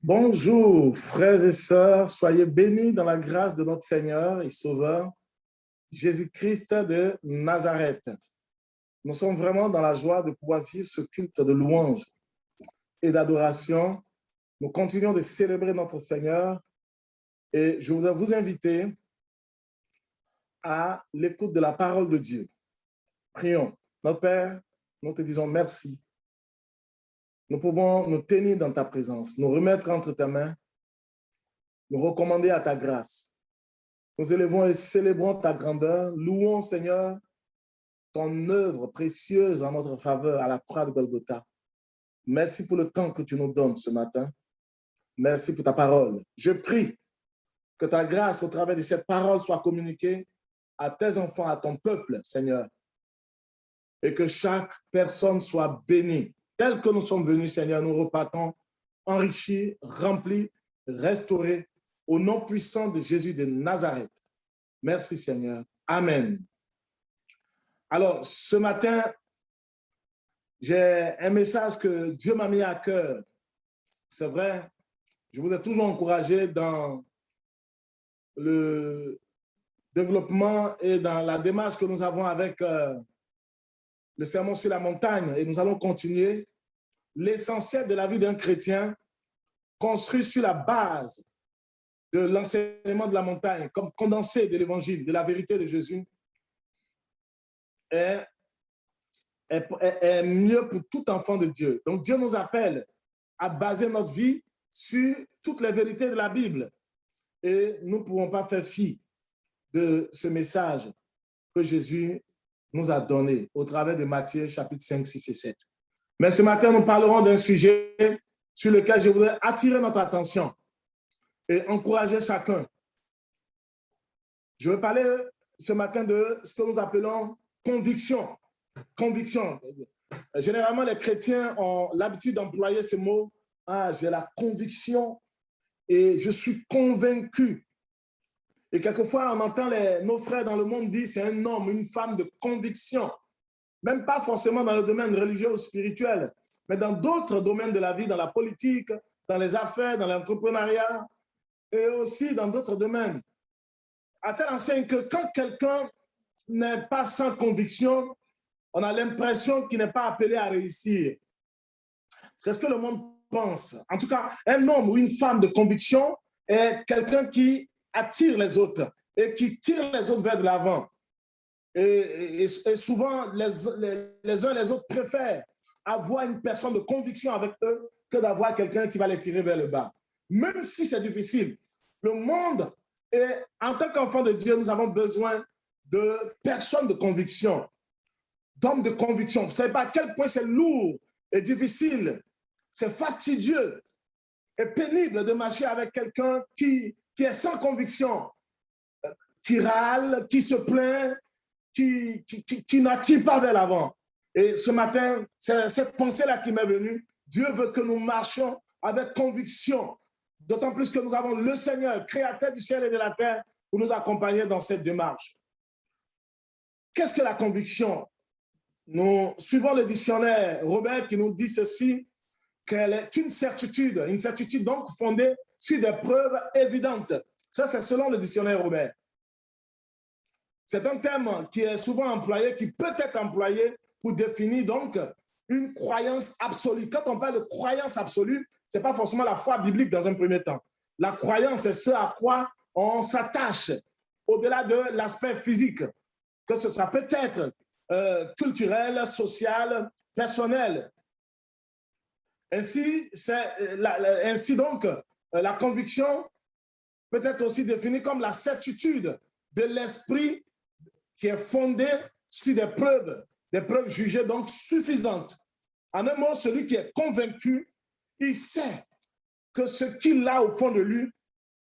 Bonjour, frères et sœurs, soyez bénis dans la grâce de notre Seigneur et Sauveur, Jésus-Christ de Nazareth. Nous sommes vraiment dans la joie de pouvoir vivre ce culte de louange et d'adoration. Nous continuons de célébrer notre Seigneur et je voudrais vous inviter à l'écoute de la parole de Dieu. Prions. Notre Père, nous te disons merci. Nous pouvons nous tenir dans ta présence, nous remettre entre tes mains, nous recommander à ta grâce. Nous élevons et célébrons ta grandeur. Louons, Seigneur, ton œuvre précieuse en notre faveur à la croix de Golgotha. Merci pour le temps que tu nous donnes ce matin. Merci pour ta parole. Je prie que ta grâce au travers de cette parole soit communiquée à tes enfants, à ton peuple, Seigneur. Et que chaque personne soit bénie. Tel que nous sommes venus, Seigneur, nous repartons enrichis, remplis, restaurés au nom puissant de Jésus de Nazareth. Merci, Seigneur. Amen. Alors, ce matin, j'ai un message que Dieu m'a mis à cœur. C'est vrai, je vous ai toujours encouragé dans le développement et dans la démarche que nous avons avec le sermon sur la montagne, et nous allons continuer. L'essentiel de la vie d'un chrétien construit sur la base de l'enseignement de la montagne, comme condensé de l'évangile, de la vérité de Jésus, est mieux pour tout enfant de Dieu. Donc Dieu nous appelle à baser notre vie sur toutes les vérités de la Bible. Et nous ne pouvons pas faire fi de ce message que Jésus nous a donné au travers de Matthieu chapitre 5, 6 et 7. Mais ce matin, nous parlerons d'un sujet sur lequel je voudrais attirer notre attention et encourager chacun. Je veux parler ce matin de ce que nous appelons conviction. Conviction. Généralement, les chrétiens ont l'habitude d'employer ce mot. Ah, j'ai la conviction et je suis convaincu. Et quelquefois, on entend nos frères dans le monde dire c'est un homme, une femme de conviction. Même pas forcément dans le domaine religieux ou spirituel, mais dans d'autres domaines de la vie, dans la politique, dans les affaires, dans l'entrepreneuriat et aussi dans d'autres domaines. À tel enseigne que quand quelqu'un n'est pas sans conviction, on a l'impression qu'il n'est pas appelé à réussir. C'est ce que le monde pense. En tout cas, un homme ou une femme de conviction est quelqu'un qui attire les autres et qui tire les autres vers de l'avant. Et souvent, les uns et les autres préfèrent avoir une personne de conviction avec eux que d'avoir quelqu'un qui va les tirer vers le bas. Même si c'est difficile, le monde, et en tant qu'enfant de Dieu, nous avons besoin de personnes de conviction, d'hommes de conviction. Vous ne savez pas à quel point c'est lourd et difficile, c'est fastidieux et pénible de marcher avec quelqu'un qui est sans conviction, qui râle, qui se plaint, qui n'attire pas vers l'avant. Et ce matin, c'est cette pensée-là qui m'est venue. Dieu veut que nous marchions avec conviction, d'autant plus que nous avons le Seigneur, créateur du ciel et de la terre, pour nous accompagner dans cette démarche. Qu'est-ce que la conviction? Nous suivons le dictionnaire Robert qui nous dit ceci, qu'elle est une certitude donc fondée sur des preuves évidentes. Ça, c'est selon le dictionnaire Robert. C'est un terme qui est souvent employé, qui peut être employé pour définir donc une croyance absolue. Quand on parle de croyance absolue, ce n'est pas forcément la foi biblique dans un premier temps. La croyance, c'est ce à quoi on s'attache au-delà de l'aspect physique, que ça peut être culturel, social, personnel. Ainsi donc, la conviction peut être aussi définie comme la certitude de l'esprit qui est fondée sur des preuves jugées donc suffisantes. En un mot, celui qui est convaincu, il sait que ce qu'il a au fond de lui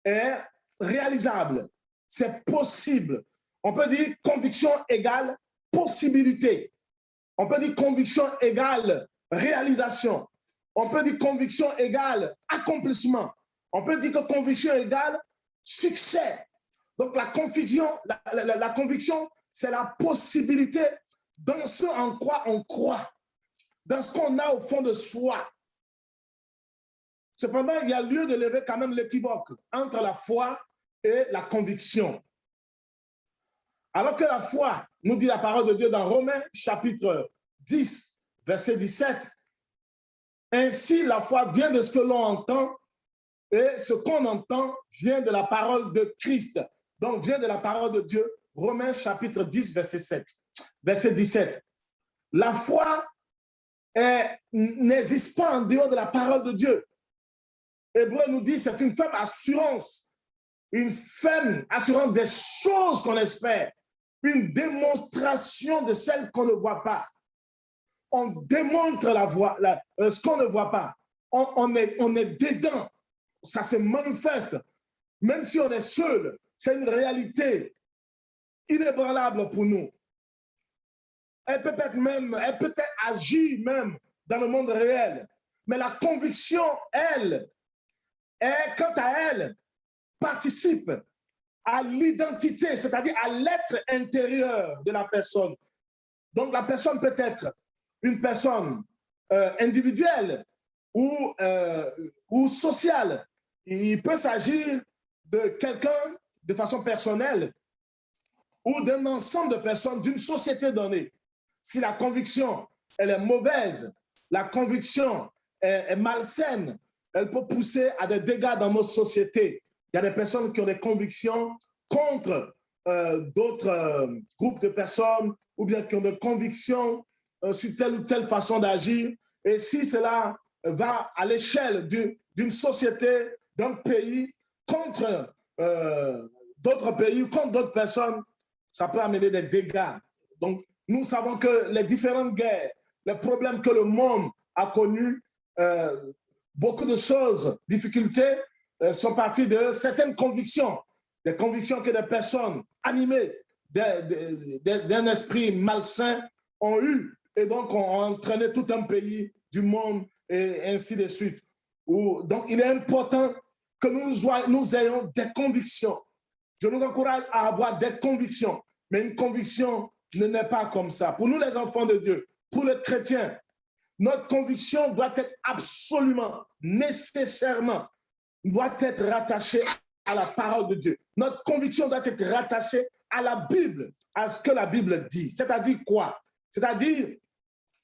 est réalisable, c'est possible. On peut dire conviction égale possibilité. On peut dire conviction égale réalisation. On peut dire conviction égale accomplissement. On peut dire que conviction égale succès. Donc la conviction, c'est la possibilité dans ce en quoi on croit, dans ce qu'on a au fond de soi. Cependant, il y a lieu de lever quand même l'équivoque entre la foi et la conviction. Alors que la foi, nous dit la parole de Dieu dans Romains chapitre 10, verset 17, ainsi la foi vient de ce que l'on entend et ce qu'on entend vient de la parole de Christ. Donc vient de la parole de Dieu. Romains chapitre 10, verset 17. La foi n'existe pas en dehors de la parole de Dieu. Hébreu nous dit c'est une ferme assurance des choses qu'on espère, une démonstration de celles qu'on ne voit pas. On démontre ce qu'on ne voit pas. On est dedans. Ça se manifeste. Même si on est seul, c'est une réalité inébranlable pour nous. Elle peut agir même dans le monde réel. Mais la conviction, elle, quant à elle, participe à l'identité, c'est-à-dire à l'être intérieur de la personne. Donc la personne peut être une personne individuelle ou sociale. Il peut s'agir de quelqu'un de façon personnelle ou d'un ensemble de personnes d'une société donnée. Si la conviction, elle est mauvaise, la conviction est malsaine, elle peut pousser à des dégâts dans notre société. Il y a des personnes qui ont des convictions contre d'autres groupes de personnes ou bien qui ont des convictions sur telle ou telle façon d'agir. Et si cela va à l'échelle d'une société, d'un pays contre d'autres pays, contre d'autres personnes, ça peut amener des dégâts. Donc, nous savons que les différentes guerres, les problèmes que le monde a connus, beaucoup de choses, difficultés, sont parties de certaines convictions, des convictions que des personnes animées d'un esprit malsain ont eu et donc ont entraîné tout un pays du monde et ainsi de suite. Donc, il est important que nous ayons des convictions. Je nous encourage à avoir des convictions, mais une conviction ne naît pas comme ça. Pour nous, les enfants de Dieu, pour les chrétiens, notre conviction doit être absolument, nécessairement, doit être rattachée à la parole de Dieu. Notre conviction doit être rattachée à la Bible, à ce que la Bible dit. C'est-à-dire quoi? C'est-à-dire,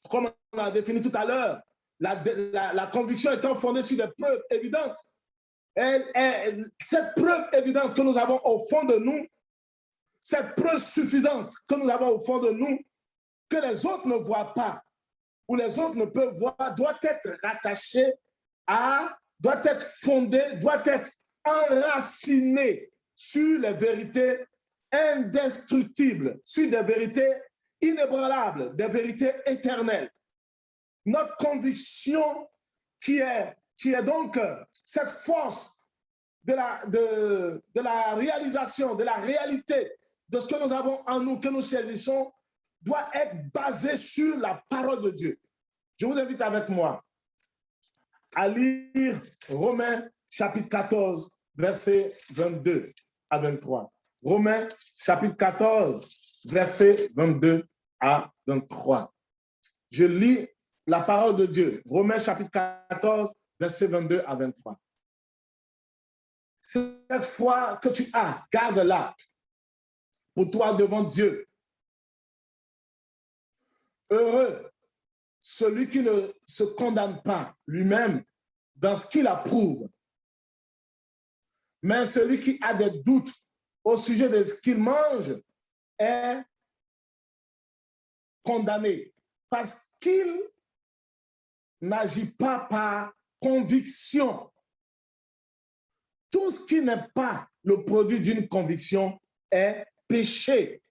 comme on a défini tout à l'heure, la conviction étant fondée sur des preuves évidentes. Cette preuve évidente que nous avons au fond de nous, cette preuve suffisante que nous avons au fond de nous, que les autres ne voient pas, ou les autres ne peuvent voir, doit être rattachée doit être fondée, doit être enracinée sur les vérités indestructibles, sur des vérités inébranlables, des vérités éternelles. Notre conviction qui est donc cette force de la réalisation, de la réalité de ce que nous avons en nous, que nous saisissons, doit être basée sur la parole de Dieu. Je vous invite avec moi à lire Romains chapitre 14, versets 22 à 23. Romains chapitre 14, versets 22 à 23. Je lis la parole de Dieu. Romains chapitre 14, versets 22 à 23. Cette foi que tu as, garde-la pour toi devant Dieu. Heureux celui qui ne se condamne pas lui-même dans ce qu'il approuve, mais celui qui a des doutes au sujet de ce qu'il mange est condamné parce qu'il n'agit pas par conviction. Tout ce qui n'est pas le produit d'une conviction est péché.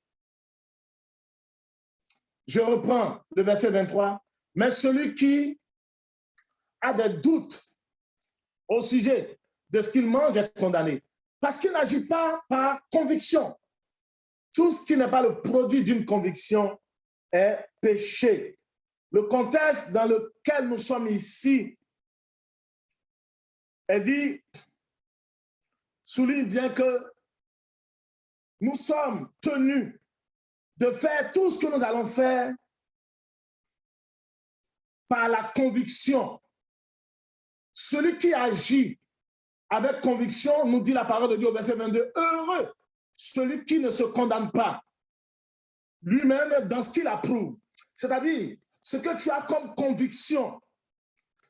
Je reprends le verset 23. Mais celui qui a des doutes au sujet de ce qu'il mange est condamné parce qu'il n'agit pas par conviction. Tout ce qui n'est pas le produit d'une conviction est péché. Le contexte dans lequel nous sommes ici est dit, souligne bien que nous sommes tenus de faire tout ce que nous allons faire par la conviction celui qui agit avec conviction, nous dit la parole de Dieu au verset 22, heureux celui qui ne se condamne pas lui-même dans ce qu'il approuve. C'est-à-dire, ce que tu as comme conviction,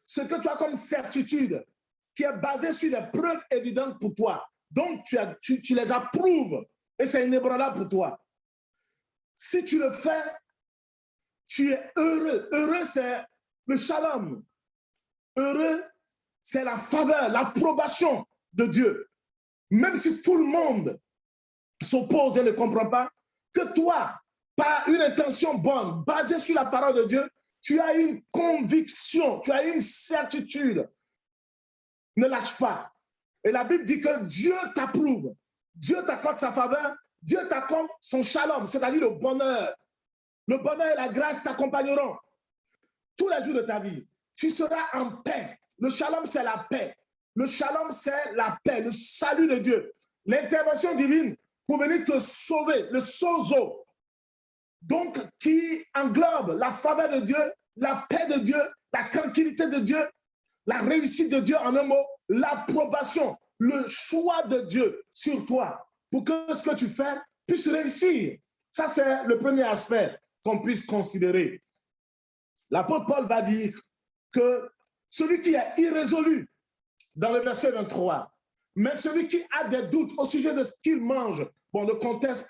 ce que tu as comme certitude, qui est basé sur des preuves évidentes pour toi. Donc, tu les approuves et c'est inébranlable pour toi. Si tu le fais, tu es heureux. Heureux, c'est le shalom. Heureux, c'est la faveur, l'approbation de Dieu. Même si tout le monde s'oppose et ne comprend pas, que toi, par une intention bonne, basée sur la parole de Dieu, tu as une conviction, tu as une certitude. Ne lâche pas. Et la Bible dit que Dieu t'approuve. Dieu t'accorde sa faveur. Dieu t'accorde son shalom, c'est-à-dire le bonheur. Le bonheur et la grâce t'accompagneront tous les jours de ta vie. Tu seras en paix. Le shalom, c'est la paix. Le shalom, c'est la paix, le salut de Dieu. L'intervention divine pour venir te sauver, le sozo. Donc, qui englobe la faveur de Dieu, la paix de Dieu, la tranquillité de Dieu, la réussite de Dieu, en un mot, l'approbation, le choix de Dieu sur toi pour que ce que tu fais puisse réussir. Ça, c'est le premier aspect qu'on puisse considérer. L'apôtre Paul va dire que celui qui est irrésolu, dans le verset 23, mais celui qui a des doutes au sujet de ce qu'il mange, bon, le contexte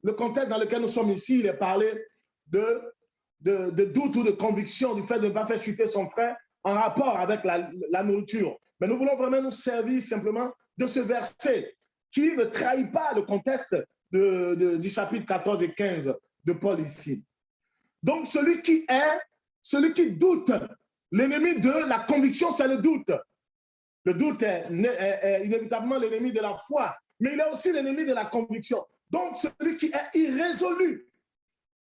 dans lequel nous sommes ici, il est parlé de doute ou de conviction du fait de ne pas faire chuter son frère en rapport avec la nourriture. Mais nous voulons vraiment nous servir simplement de ce verset qui ne trahit pas le contexte du chapitre 14 et 15 de Paul ici. Donc, celui qui doute, l'ennemi de la conviction, c'est le doute. Le doute est inévitablement l'ennemi de la foi, mais il est aussi l'ennemi de la conviction. Donc, celui qui est irrésolu,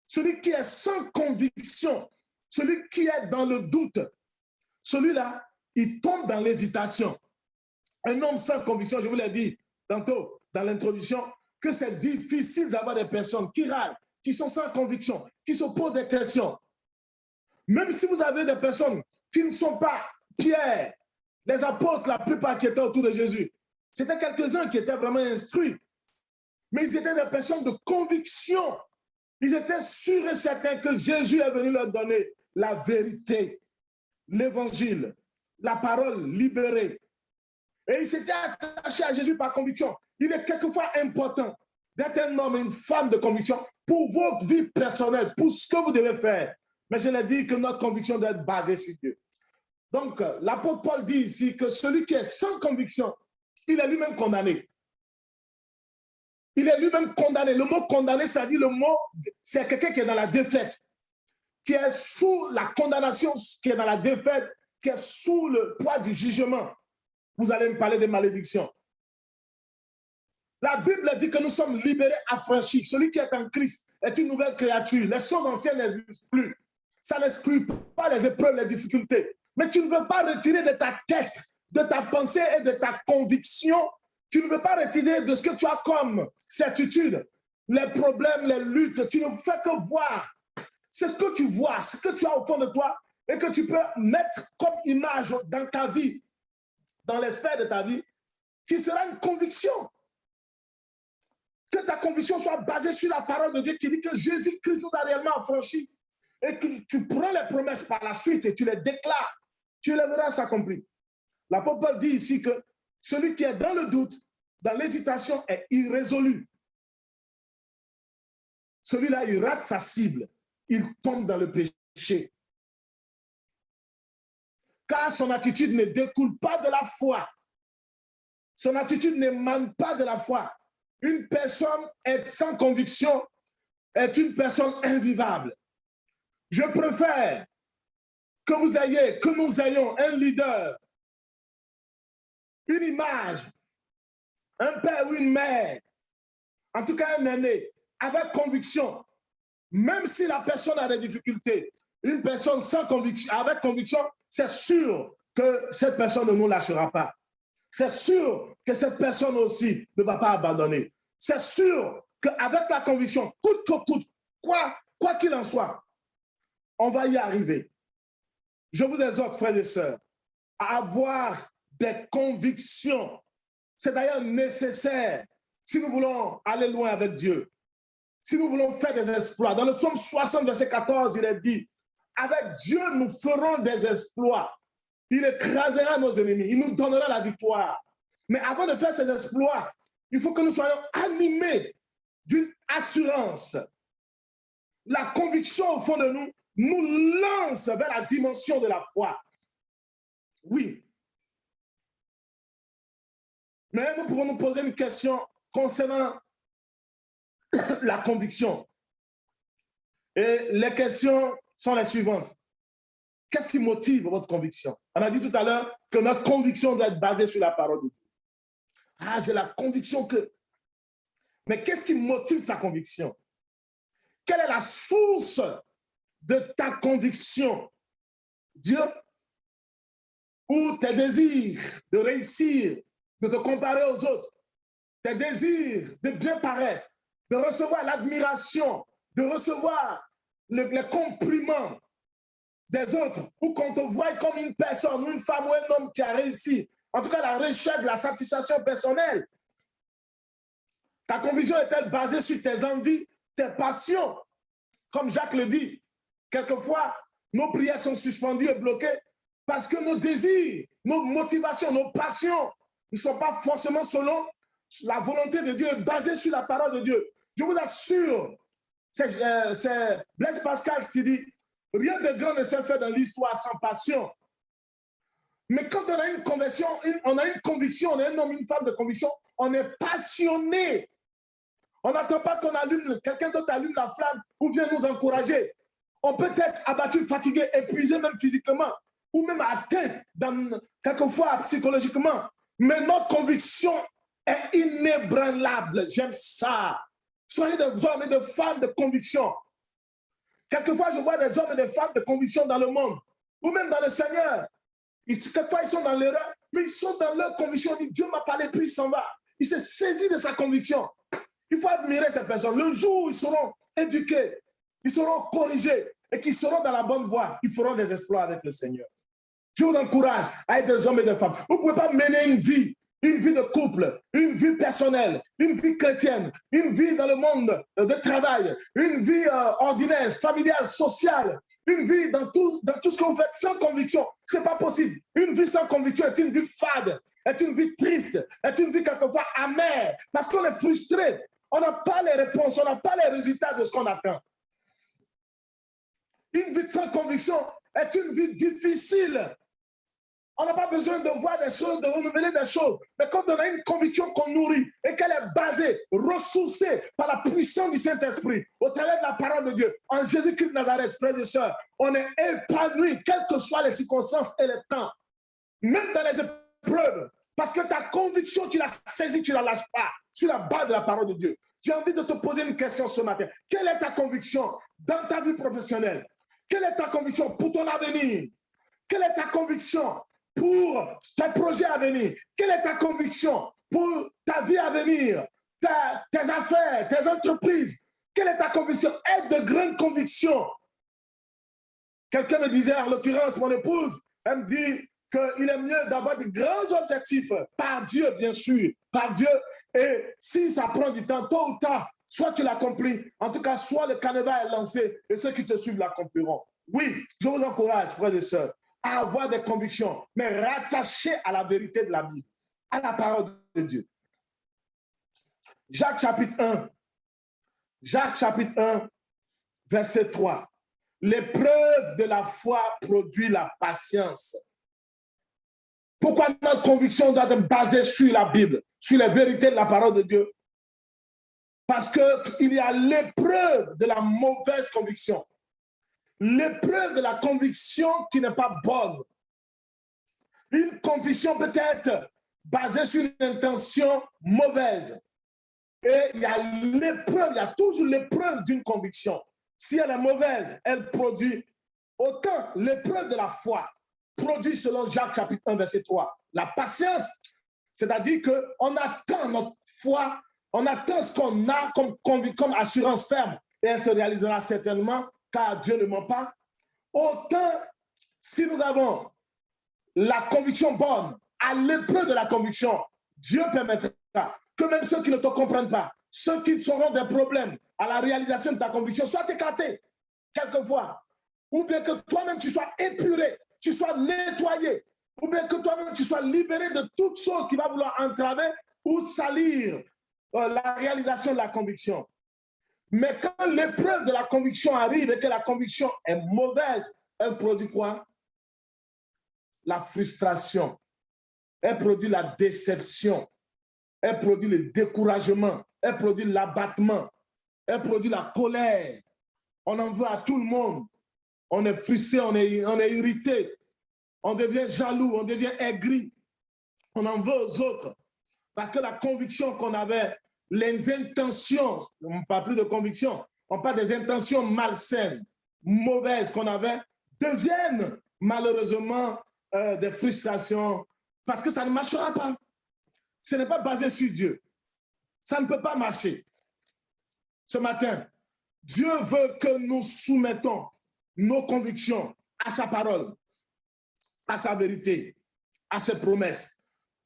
celui qui est sans conviction, celui qui est dans le doute, celui-là, il tombe dans l'hésitation. Un homme sans conviction, je vous l'ai dit tantôt dans l'introduction, que c'est difficile d'avoir des personnes qui râlent, qui sont sans conviction, qui se posent des questions. Même si vous avez des personnes qui ne sont pas Pierre, les apôtres, la plupart qui étaient autour de Jésus, c'était quelques-uns qui étaient vraiment instruits. Mais ils étaient des personnes de conviction. Ils étaient sûrs et certains que Jésus est venu leur donner la vérité, l'évangile, la parole libérée. Et ils s'étaient attachés à Jésus par conviction. Il est quelquefois important d'être un homme et une femme de conviction pour vos vies personnelles, pour ce que vous devez faire. Mais je l'ai dit que notre conviction doit être basée sur Dieu. Donc, l'apôtre Paul dit ici que celui qui est sans conviction, il est lui-même condamné. Il est lui-même condamné. Le mot condamné, ça dit le mot, c'est quelqu'un qui est dans la défaite, qui est sous la condamnation, qui est dans la défaite, qui est sous le poids du jugement. Vous allez me parler de malédiction. La Bible dit que nous sommes libérés, affranchis. Celui qui est en Christ est une nouvelle créature. Les choses anciennes n'existent plus. Ça n'exclut pas les épreuves, les difficultés. Mais tu ne veux pas retirer de ta tête, de ta pensée et de ta conviction. Tu ne veux pas retirer de ce que tu as comme certitude. Les problèmes, les luttes, tu ne fais que voir. C'est ce que tu vois, ce que tu as au fond de toi et que tu peux mettre comme image dans ta vie, dans les sphères de ta vie, qui sera une conviction. Que ta conviction soit basée sur la parole de Dieu qui dit que Jésus-Christ nous a réellement affranchis et que tu prends les promesses par la suite et tu les déclares. Tu les verras s'accomplir. L'apôtre Paul dit ici que celui qui est dans le doute, dans l'hésitation, est irrésolu. Celui-là, il rate sa cible. Il tombe dans le péché. Car son attitude ne découle pas de la foi. Son attitude n'émane pas de la foi. Une personne est sans conviction est une personne invivable. Je préfère que nous ayons un leader, une image, un père ou une mère, en tout cas un aîné, avec conviction, même si la personne a des difficultés, une personne sans conviction, avec conviction, c'est sûr que cette personne ne nous lâchera pas. C'est sûr que cette personne aussi ne va pas abandonner. C'est sûr qu'avec la conviction, coûte que coûte, quoi qu'il en soit, on va y arriver. Je vous exhorte, frères et sœurs, à avoir des convictions. C'est d'ailleurs nécessaire si nous voulons aller loin avec Dieu, si nous voulons faire des exploits. Dans le psaume 60, verset 14, il est dit, avec Dieu, nous ferons des exploits. Il écrasera nos ennemis, il nous donnera la victoire. Mais avant de faire ces exploits, il faut que nous soyons animés d'une assurance. La conviction au fond de nous nous lance vers la dimension de la foi. Oui. Mais nous pouvons nous poser une question concernant la conviction. Et les questions sont les suivantes. Qu'est-ce qui motive votre conviction? On a dit tout à l'heure que notre conviction doit être basée sur la parole de Dieu. Ah, j'ai la conviction que... Mais qu'est-ce qui motive ta conviction? Quelle est la source de ta conviction? Dieu? Ou tes désirs de réussir, de te comparer aux autres, tes désirs de bien paraître, de recevoir l'admiration, de recevoir les compliments des autres, ou qu'on te voie comme une personne, ou une femme ou un homme qui a réussi. En tout cas, la recherche de la satisfaction personnelle. Ta conviction est-elle basée sur tes envies, tes passions? Comme Jacques le dit, quelquefois, nos prières sont suspendues et bloquées parce que nos désirs, nos motivations, nos passions ne sont pas forcément selon la volonté de Dieu, basée sur la parole de Dieu. Je vous assure, c'est Blaise Pascal qui dit « Rien de grand ne s'est fait dans l'histoire sans passion ». Mais quand on a une conviction, on a une conviction, on est un homme, une femme de conviction, on est passionné. On n'attend pas qu'on allume, quelqu'un d'autre allume la flamme ou vient nous encourager. On peut être abattu, fatigué, épuisé même physiquement ou même atteint quelquefois psychologiquement. Mais notre conviction est inébranlable. J'aime ça. Soyez des hommes et des femmes de conviction. Quelquefois, je vois des hommes et des femmes de conviction dans le monde ou même dans le Seigneur. Quelquefois, ils sont dans l'erreur, mais ils sont dans leur conviction. Ils disent, Dieu m'a parlé, puis il s'en va. Il s'est saisi de sa conviction. Il faut admirer ces personnes. Le jour où ils seront éduqués, ils seront corrigés et qu'ils seront dans la bonne voie, ils feront des exploits avec le Seigneur. Je vous encourage à être des hommes et des femmes. Vous ne pouvez pas mener une vie de couple, une vie personnelle, une vie chrétienne, une vie dans le monde de travail, une vie ordinaire, familiale, sociale, une vie dans tout ce que vous faites sans conviction. Ce n'est pas possible. Une vie sans conviction est une vie fade, est une vie triste, est une vie quelquefois amère, parce qu'on est frustré. On n'a pas les réponses, on n'a pas les résultats de ce qu'on attend. Une vie sans conviction est une vie difficile. On n'a pas besoin de voir des choses, de renouveler des choses. Mais quand on a une conviction qu'on nourrit et qu'elle est basée, ressourcée par la puissance du Saint-Esprit, au travers de la parole de Dieu, en Jésus-Christ de Nazareth, frères et sœurs, on est épanoui, quelles que soient les circonstances et les temps, même dans les épreuves. Parce que ta conviction, tu la saisis, tu ne la lâches pas, sur la base de la parole de Dieu. J'ai envie de te poser une question ce matin. Quelle est ta conviction dans ta vie professionnelle? Quelle est ta conviction pour ton avenir? Quelle est ta conviction pour tes projets à venir? Quelle est ta conviction pour ta vie à venir, tes affaires, tes entreprises? Quelle est ta conviction? Aie de grandes convictions. Quelqu'un me disait, en l'occurrence, mon épouse, elle me dit qu'il est mieux d'avoir de grands objectifs, par Dieu, bien sûr, par Dieu. Et si ça prend du temps, tôt ou tard, soit tu l'accomplis, en tout cas, soit le canevas est lancé et ceux qui te suivent l'accompliront. Oui, je vous encourage, frères et sœurs, à avoir des convictions, mais rattachées à la vérité de la Bible, à la parole de Dieu. Jacques chapitre 1, verset 3. L'épreuve de la foi produit la patience. Pourquoi notre conviction doit être basée sur la Bible, sur les vérités de la parole de Dieu? Parce qu'il y a l'épreuve de la mauvaise conviction. L'épreuve de la conviction qui n'est pas bonne. Une conviction peut être basée sur une intention mauvaise. Et il y a l'épreuve, il y a toujours l'épreuve d'une conviction. Si elle est mauvaise, elle produit autant l'épreuve de la foi. Produit selon Jacques chapitre 1, verset 3. La patience, c'est-à-dire qu'on attend notre foi, on attend ce qu'on a comme assurance ferme et elle se réalisera certainement car Dieu ne ment pas. Autant si nous avons la conviction bonne, à l'épreuve de la conviction, Dieu permettra que même ceux qui ne te comprennent pas, ceux qui seront des problèmes à la réalisation de ta conviction, soient écartés quelquefois. Ou bien que toi-même tu sois épuré, tu sois nettoyé, ou bien que toi-même tu sois libéré de toute chose qui va vouloir entraver ou salir la réalisation de la conviction. Mais quand l'épreuve de la conviction arrive et que la conviction est mauvaise, elle produit quoi? La frustration. Elle produit la déception. Elle produit le découragement. Elle produit l'abattement. Elle produit la colère. On en veut à tout le monde. On est frustré, on est irrité. On devient jaloux, on devient aigri. On en veut aux autres. Parce que la conviction qu'on avait, les intentions, on ne parle plus de conviction, on parle des intentions malsaines, mauvaises qu'on avait, deviennent malheureusement des frustrations parce que ça ne marchera pas. Ce n'est pas basé sur Dieu. Ça ne peut pas marcher. Ce matin, Dieu veut que nous soumettons nos convictions à sa parole, à sa vérité, à ses promesses.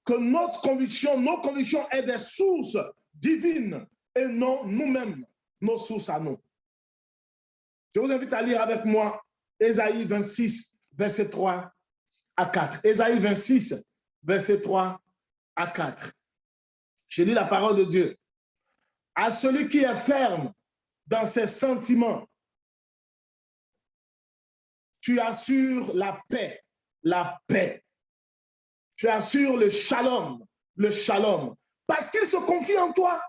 Que nos convictions aient des sources divines et non nous-mêmes, nos sources à nous. Je vous invite à lire avec moi Ésaïe 26, verset 3 à 4. Ésaïe 26, verset 3 à 4. Je lis la parole de Dieu. À celui qui est ferme dans ses sentiments, tu assures la paix, la paix. Tu assures le shalom, parce qu'il se confie en toi.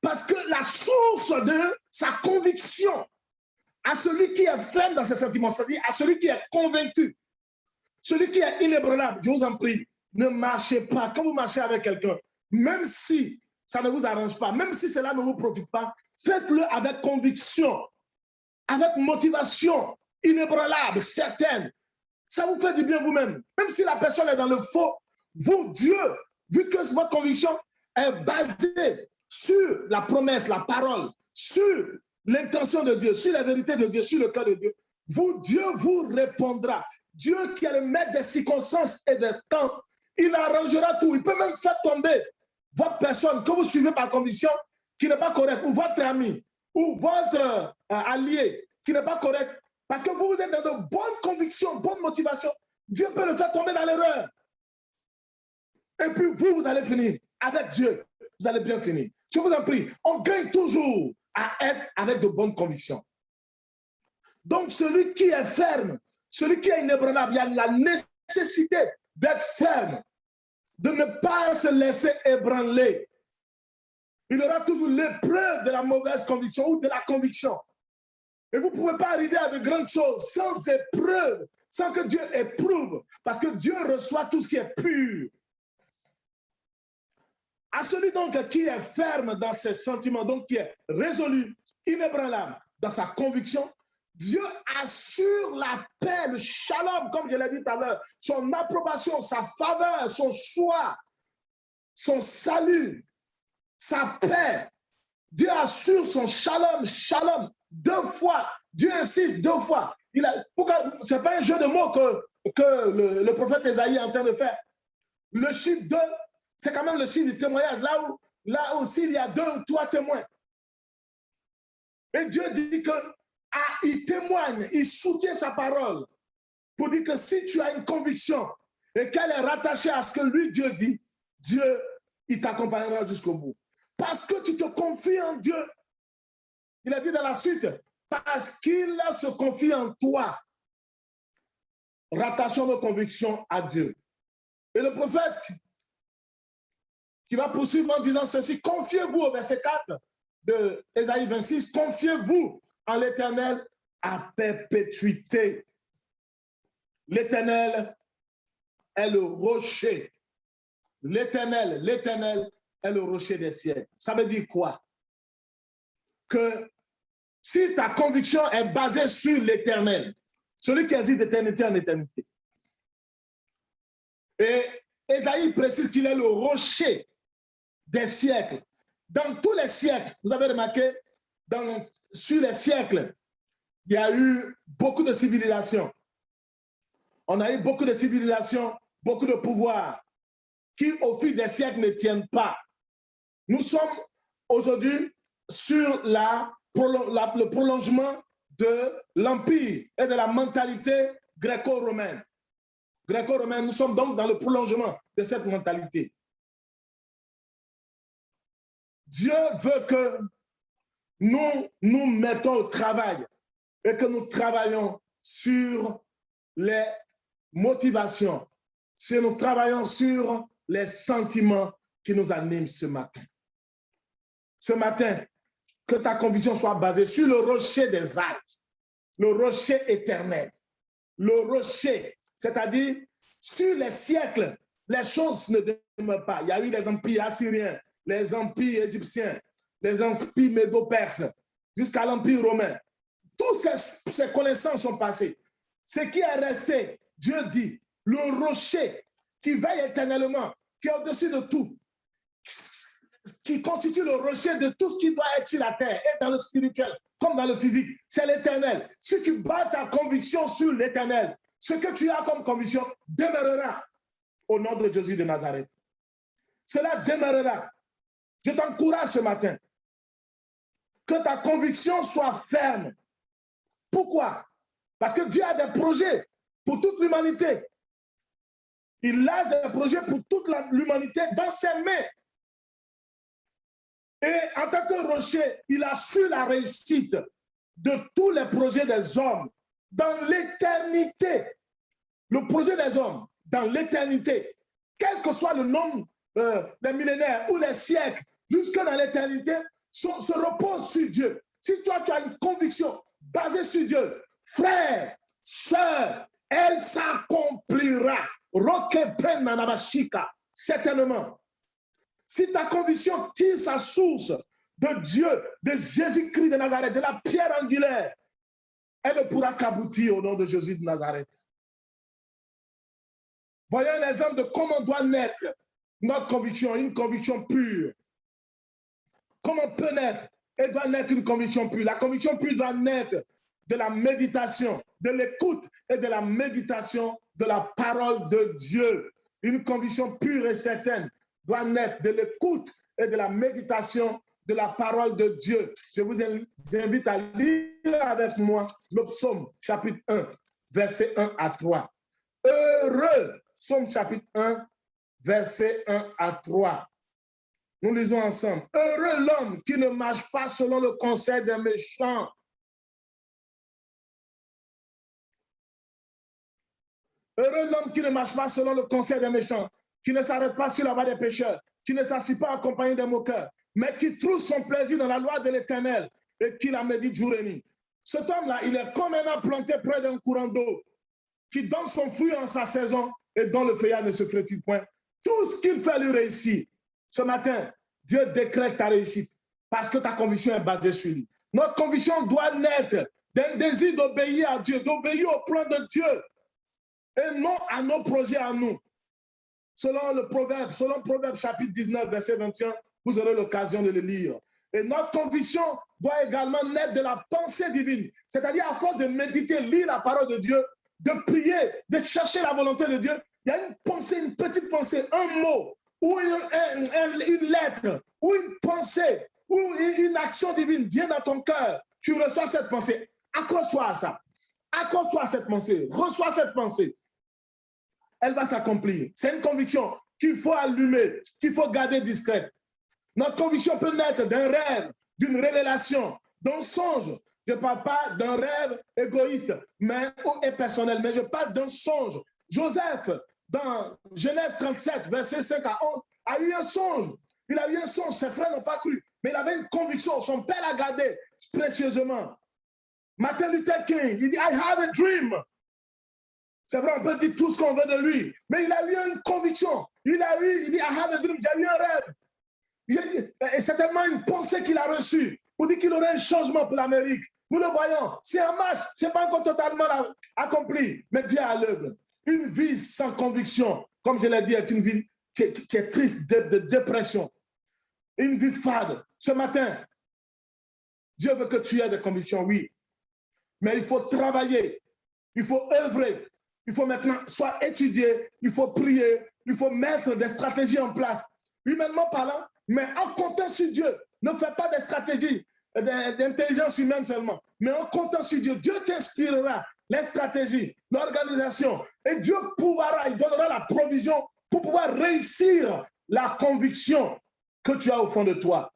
Parce que la source de sa conviction, à celui qui est ferme dans ses sentiments, c'est-à-dire à celui qui est convaincu, celui qui est inébranlable, je vous en prie, ne marchez pas. Quand vous marchez avec quelqu'un, même si ça ne vous arrange pas, même si cela ne vous profite pas, faites-le avec conviction, avec motivation inébranlable, certaine. Ça vous fait du bien vous-même. Même si la personne est dans le faux, vous, Dieu, vu que votre conviction est basée sur la promesse, la parole, sur l'intention de Dieu, sur la vérité de Dieu, sur le cœur de Dieu, vous, Dieu vous répondra. Dieu qui est le maître des circonstances et des temps, il arrangera tout. Il peut même faire tomber votre personne que vous suivez par conviction qui n'est pas correcte, ou votre ami, ou votre allié qui n'est pas correct. Parce que vous êtes dans de bonnes convictions, bonnes motivations. Dieu peut le faire tomber dans l'erreur. Et puis vous allez finir avec Dieu. Vous allez bien finir. Je vous en prie, on gagne toujours à être avec de bonnes convictions. Donc celui qui est ferme, celui qui est inébranlable, il y a la nécessité d'être ferme, de ne pas se laisser ébranler. Il y aura toujours l'épreuve de la mauvaise conviction ou de la conviction. Et vous ne pouvez pas arriver à de grandes choses sans épreuve, sans que Dieu éprouve, parce que Dieu reçoit tout ce qui est pur. À celui donc qui est ferme dans ses sentiments, donc qui est résolu, inébranlable dans sa conviction, Dieu assure la paix, le shalom, comme je l'ai dit tout à l'heure, son approbation, sa faveur, son choix, son salut, sa paix. Dieu assure son shalom, shalom. 2 fois, Dieu insiste 2 fois. Ce n'est pas un jeu de mots que le prophète Ésaïe est en train de faire. Le chiffre 2, c'est quand même le chiffre du témoignage. Là aussi, il y a 2 ou 3 témoins. Et Dieu dit qu'il témoigne, il soutient sa parole pour dire que si tu as une conviction et qu'elle est rattachée à ce que lui, Dieu dit, Dieu, il t'accompagnera jusqu'au bout. Parce que tu te confies en Dieu. Il a dit dans la suite, parce qu'il se confie en toi. Rattachons nos convictions à Dieu. Et le prophète qui va poursuivre en disant ceci, confiez-vous au verset 4 de Ésaïe 26, confiez-vous en l'Éternel à perpétuité. L'Éternel est le rocher. L'Éternel est le rocher des siècles. Ça veut dire quoi? Que si ta conviction est basée sur l'Éternel, celui qui existe d'éternité en éternité, et Ésaïe précise qu'il est le rocher des siècles. Dans tous les siècles, vous avez remarqué, sur les siècles, il y a eu beaucoup de civilisations. On a eu beaucoup de civilisations, beaucoup de pouvoirs qui, au fil des siècles, ne tiennent pas. Nous sommes aujourd'hui sur le prolongement de l'Empire et de la mentalité gréco-romaine. Nous sommes donc dans le prolongement de cette mentalité. Dieu veut que nous nous mettons au travail et que nous travaillons sur les motivations, nous travaillons sur les sentiments qui nous animent ce matin. Ce matin, que ta conviction soit basée sur le rocher des âges, le rocher éternel, le rocher, c'est-à-dire sur les siècles, les choses ne demeurent pas. Il y a eu les empires assyriens, les empires égyptiens, les empires médo-perses, jusqu'à l'empire romain. Toutes ces connaissances sont passées. Ce qui est resté, Dieu dit, le rocher qui veille éternellement, qui est au-dessus de tout, qui constitue le rocher de tout ce qui doit être sur la terre et dans le spirituel comme dans le physique, c'est l'éternel. Si tu bats ta conviction sur l'éternel, ce que tu as comme conviction demeurera au nom de Jésus de Nazareth. Cela demeurera. Je t'encourage ce matin que ta conviction soit ferme. Pourquoi? Parce que Dieu a des projets pour toute l'humanité. Il a des projets pour toute l'humanité dans ses mains. Et en tant que rocher, il assure la réussite de tous les projets des hommes dans l'éternité. Le projet des hommes dans l'éternité, quel que soit le nombre des millénaires ou les siècles, jusque dans l'éternité, se repose sur Dieu. Si toi, tu as une conviction basée sur Dieu, frère, sœur, elle s'accomplira. Certainement. Si ta conviction tire sa source de Dieu, de Jésus-Christ de Nazareth, de la pierre angulaire, elle ne pourra qu'aboutir au nom de Jésus de Nazareth. Voyons un exemple de comment doit naître notre conviction, une conviction pure. Comment peut naître? Elle doit naître une conviction pure. La conviction pure doit naître de la méditation, de l'écoute et de la méditation de la parole de Dieu. Une conviction pure et certaine doit naître de l'écoute et de la méditation de la parole de Dieu. Je vous invite à lire avec moi le psaume chapitre 1, verset 1 à 3. Heureux, psaume chapitre 1, verset 1 à 3. Nous lisons ensemble. Heureux l'homme qui ne marche pas selon le conseil des méchants. Heureux l'homme qui ne marche pas selon le conseil des méchants, qui ne s'arrête pas sur la voie des pécheurs, qui ne s'assied pas en compagnie des moqueurs, mais qui trouve son plaisir dans la loi de l'Éternel et qui la médite jour et nuit. Cet homme-là, il est comme un arbre planté près d'un courant d'eau, qui donne son fruit en sa saison et dont le feuillage ne se flétrit point. Tout ce qu'il fait lui réussit. Ce matin, Dieu décrète ta réussite parce que ta conviction est basée sur lui. Notre conviction doit naître d'un désir d'obéir à Dieu, d'obéir au plan de Dieu et non à nos projets à nous. Selon Proverbe chapitre 19, verset 21, vous aurez l'occasion de le lire. Et notre conviction doit également naître de la pensée divine. C'est-à-dire, à force de méditer, lire la parole de Dieu, de prier, de chercher la volonté de Dieu, il y a une pensée, une petite pensée, un mot, ou une lettre, ou une pensée, ou une action divine vient dans ton cœur. Tu reçois cette pensée. Accroche-toi à ça. Accroche-toi à cette pensée. Reçois cette pensée. Elle va s'accomplir. C'est une conviction qu'il faut allumer, qu'il faut garder discrète. Notre conviction peut naître d'un rêve, d'une révélation, d'un songe. Je ne parle pas d'un rêve égoïste et personnel, mais je parle d'un songe. Joseph, dans Genèse 37, verset 5 à 11, a eu un songe. Il a eu un songe, ses frères n'ont pas cru, mais il avait une conviction. Son père l'a gardé précieusement. Martin Luther King, il dit, I have a dream. C'est vrai, on peut dire tout ce qu'on veut de lui, mais il a eu une conviction. Il dit, I have a dream, j'ai eu un rêve. Et c'est tellement une pensée qu'il a reçue pour dire qu'il aurait un changement pour l'Amérique. Nous le voyons, c'est un match, ce n'est pas encore totalement accompli, mais Dieu est à l'œuvre. Une vie sans conviction, comme je l'ai dit, est une vie qui est triste, de dépression. Une vie fade. Ce matin, Dieu veut que tu aies des convictions, oui. Mais il faut travailler, il faut œuvrer Il faut maintenant soit étudier, il faut prier, il faut mettre des stratégies en place. Humainement parlant, mais en comptant sur Dieu. Ne fais pas des stratégies d'intelligence humaine seulement, mais en comptant sur Dieu. Dieu t'inspirera les stratégies, l'organisation, et Dieu pourra, il donnera la provision pour pouvoir réussir la conviction que tu as au fond de toi.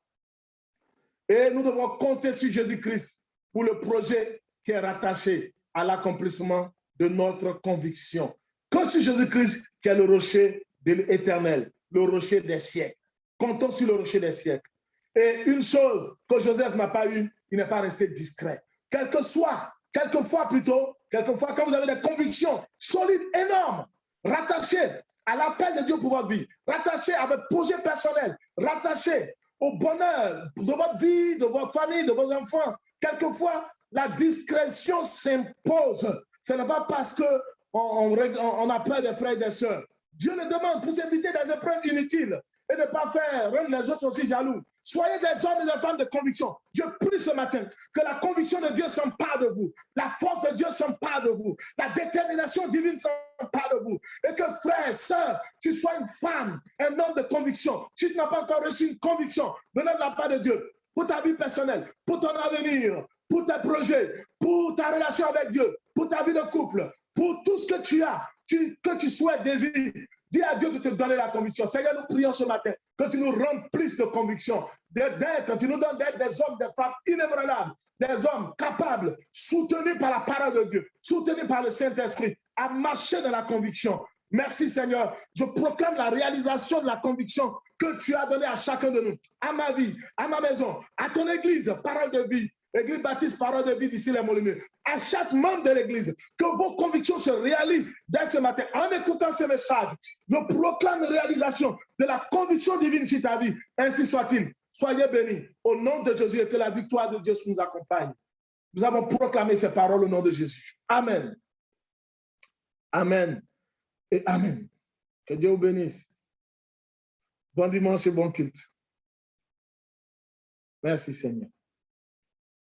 Et nous devons compter sur Jésus-Christ pour le projet qui est rattaché à l'accomplissement de notre conviction. Comme sur Jésus-Christ qui est le rocher éternel, le rocher des siècles. Comptons sur le rocher des siècles. Et une chose que Joseph n'a pas eue, il n'est pas resté discret. Quelquefois, quand vous avez des convictions solides, énormes, rattachées à l'appel de Dieu pour votre vie, rattachées à votre projet personnel, rattachées au bonheur de votre vie, de votre famille, de vos enfants, quelquefois, la discrétion s'impose. Ce n'est pas parce qu'on a peur des frères et des sœurs. Dieu le demande pour s'éviter des épreuves inutiles et ne pas faire rendre les autres aussi jaloux. Soyez des hommes et des femmes de conviction. Je prie ce matin que la conviction de Dieu s'empare de vous, la force de Dieu s'empare de vous, la détermination divine s'empare de vous. Et que frère, sœur, tu sois une femme, un homme de conviction. Si tu n'as pas encore reçu une conviction venant de la part de Dieu, pour ta vie personnelle, pour ton avenir, pour tes projets, pour ta relation avec Dieu, pour ta vie de couple, pour tout ce que tu as, que tu souhaites, désires, dis à Dieu de te donner la conviction. Seigneur, nous prions ce matin que tu nous rendes plus de conviction, tu nous donnes d'être des hommes, des femmes inébranlables, des hommes capables, soutenus par la parole de Dieu, soutenus par le Saint-Esprit, à marcher dans la conviction. Merci Seigneur. Je proclame la réalisation de la conviction que tu as donnée à chacun de nous, à ma vie, à ma maison, à ton église, parole de vie. Église baptiste, parole de vie d'ici les Moulineaux. À chaque membre de l'église, que vos convictions se réalisent dès ce matin. En écoutant ce message, je proclame la réalisation de la conviction divine sur ta vie. Ainsi soit-il. Soyez bénis au nom de Jésus et que la victoire de Dieu nous accompagne. Nous avons proclamé ces paroles au nom de Jésus. Amen. Amen. Et amen. Que Dieu vous bénisse. Bon dimanche et bon culte. Merci Seigneur.